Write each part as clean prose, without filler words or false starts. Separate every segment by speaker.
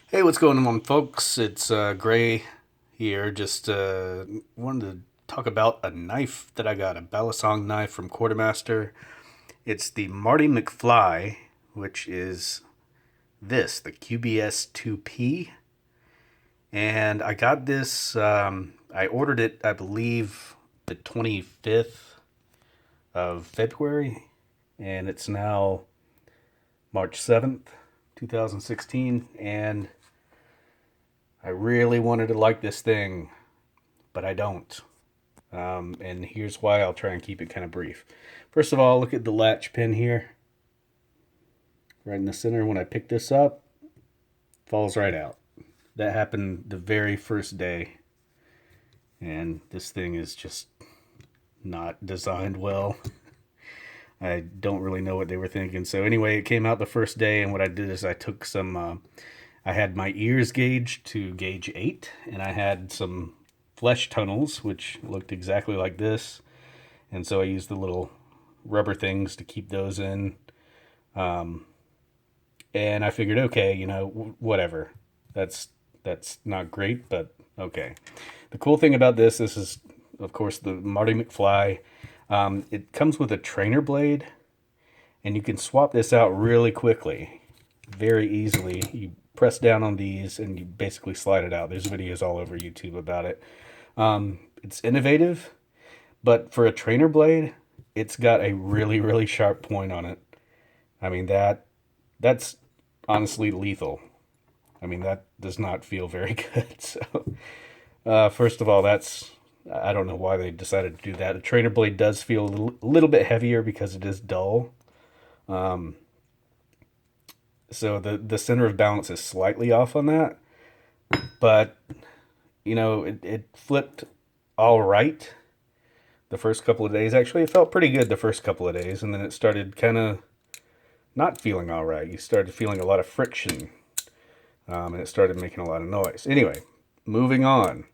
Speaker 1: Hey, what's going on, folks? It's Gray here. Just wanted to talk about a knife that I got, a balisong knife from Quartermaster. It's the Marty McFly, which is the QBS-2P. And I got this, I ordered it, I believe, the 25th of February, and it's now March 7th, 2016, and I really wanted to like this thing, but I don't. And here's why. I'll try and keep it kind of brief. First of all, look at the latch pin here, right in the center. When I pick this up, falls right out. That happened the very first day, and this thing is just not designed well. I don't really know what they were thinking. So anyway, it came out the first day, and what I did is I took some. I had my ears gauged to gauge 8, and I had some flesh tunnels, which looked exactly like this. And so I used the little rubber things to keep those in. And I figured, okay, whatever. That's not great, but okay. The cool thing about this is, of course, the Marty McFly. It comes with a trainer blade, and you can swap this out really quickly, very easily. You press down on these, and you basically slide it out. There's videos all over YouTube about it. It's innovative, but for a trainer blade, it's got a really, really sharp point on it. I mean, that's honestly lethal. I mean, that does not feel very good. So, first of all, I don't know why they decided to do that. A trainer blade does feel a little bit heavier because it is dull. So the center of balance is slightly off on that, but it flipped all right the first couple of days. Actually, it felt pretty good the first couple of days, and then it started kind of not feeling all right. You started feeling a lot of friction, and it started making a lot of noise. Anyway, moving on.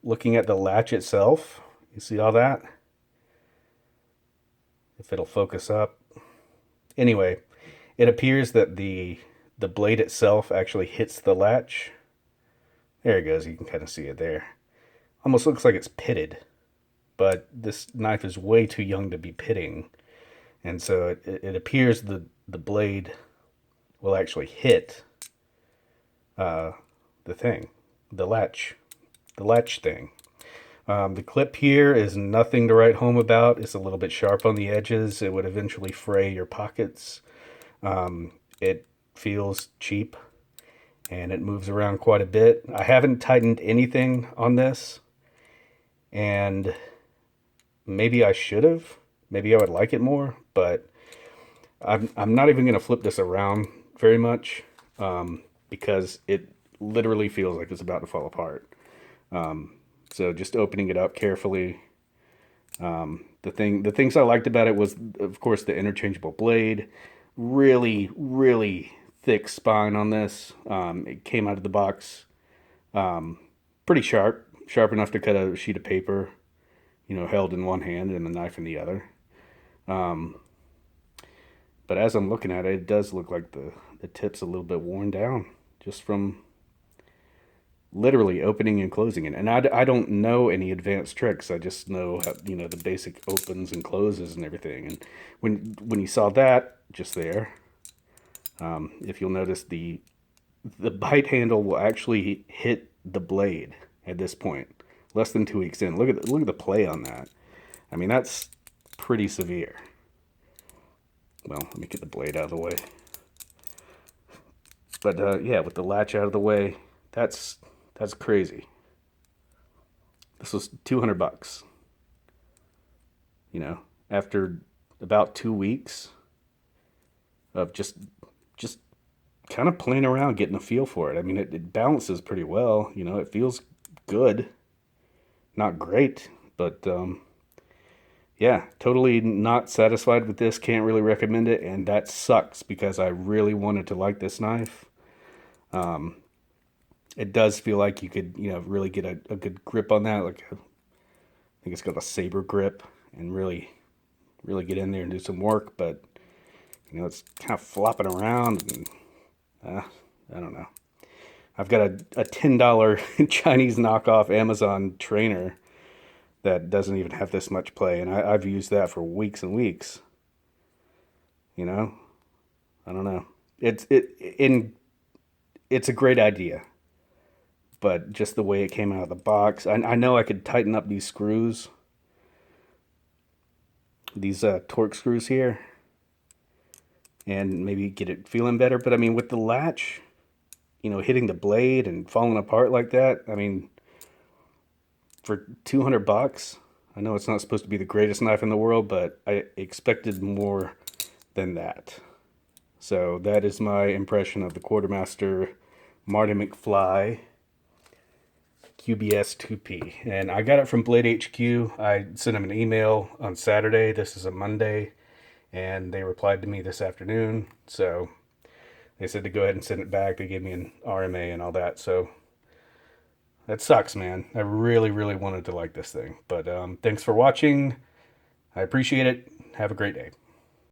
Speaker 1: Looking at the latch itself, you see all that? If it'll focus up. Anyway, it appears that the blade itself actually hits the latch. There it goes. You can kind of see it there. Almost looks like it's pitted, but this knife is way too young to be pitting, and so it appears the blade will actually hit the thing, the latch, the latch thing. The clip here is nothing to write home about. It's a little bit sharp on the edges. It would eventually fray your pockets. It feels cheap, and it moves around quite a bit. I haven't tightened anything on this, and maybe I should have. Maybe I would like it more, but I'm not even going to flip this around very much, because it literally feels like it's about to fall apart. So just opening it up carefully. The things I liked about it was, of course, the interchangeable blade. Really, really thick spine on this. It came out of the box pretty sharp enough to cut a sheet of paper, held in one hand and a knife in the other. But as I'm looking at it, it does look like the tip's a little bit worn down just from literally opening and closing it. And I don't know any advanced tricks. I just know how, the basic opens and closes and everything. And when you saw that just there, if you'll notice, the bite handle will actually hit the blade at this point, less than 2 weeks in. Look at the play on that. I mean, that's pretty severe. Well, let me get the blade out of the way. But yeah, with the latch out of the way, that's crazy. This was $200. After about 2 weeks of just kind of playing around, getting a feel for it. I mean, it balances pretty well. It feels good, not great, but yeah, totally not satisfied with this. Can't really recommend it, and that sucks because I really wanted to like this knife. It does feel like you could, really get a good grip on that. I think it's got a saber grip, and really, really get in there and do some work. But it's kind of flopping around, and I don't know. I've got a $10 Chinese knockoff Amazon trainer that doesn't even have this much play, and I've used that for weeks and weeks. You know, I don't know. It's a great idea, but just the way it came out of the box, I know I could tighten up these screws, these torque screws here, and maybe get it feeling better. But I mean, with the latch, hitting the blade and falling apart like that, I mean, for $200, I know it's not supposed to be the greatest knife in the world, but I expected more than that. So that is my impression of the Quartermaster Marty McFly QBS-2P. And I got it from Blade HQ. I sent them an email on Saturday. This is a Monday. And they replied to me this afternoon. So they said to go ahead and send it back. They gave me an RMA and all that. So that sucks, man. I really, really wanted to like this thing. But thanks for watching. I appreciate it. Have a great day.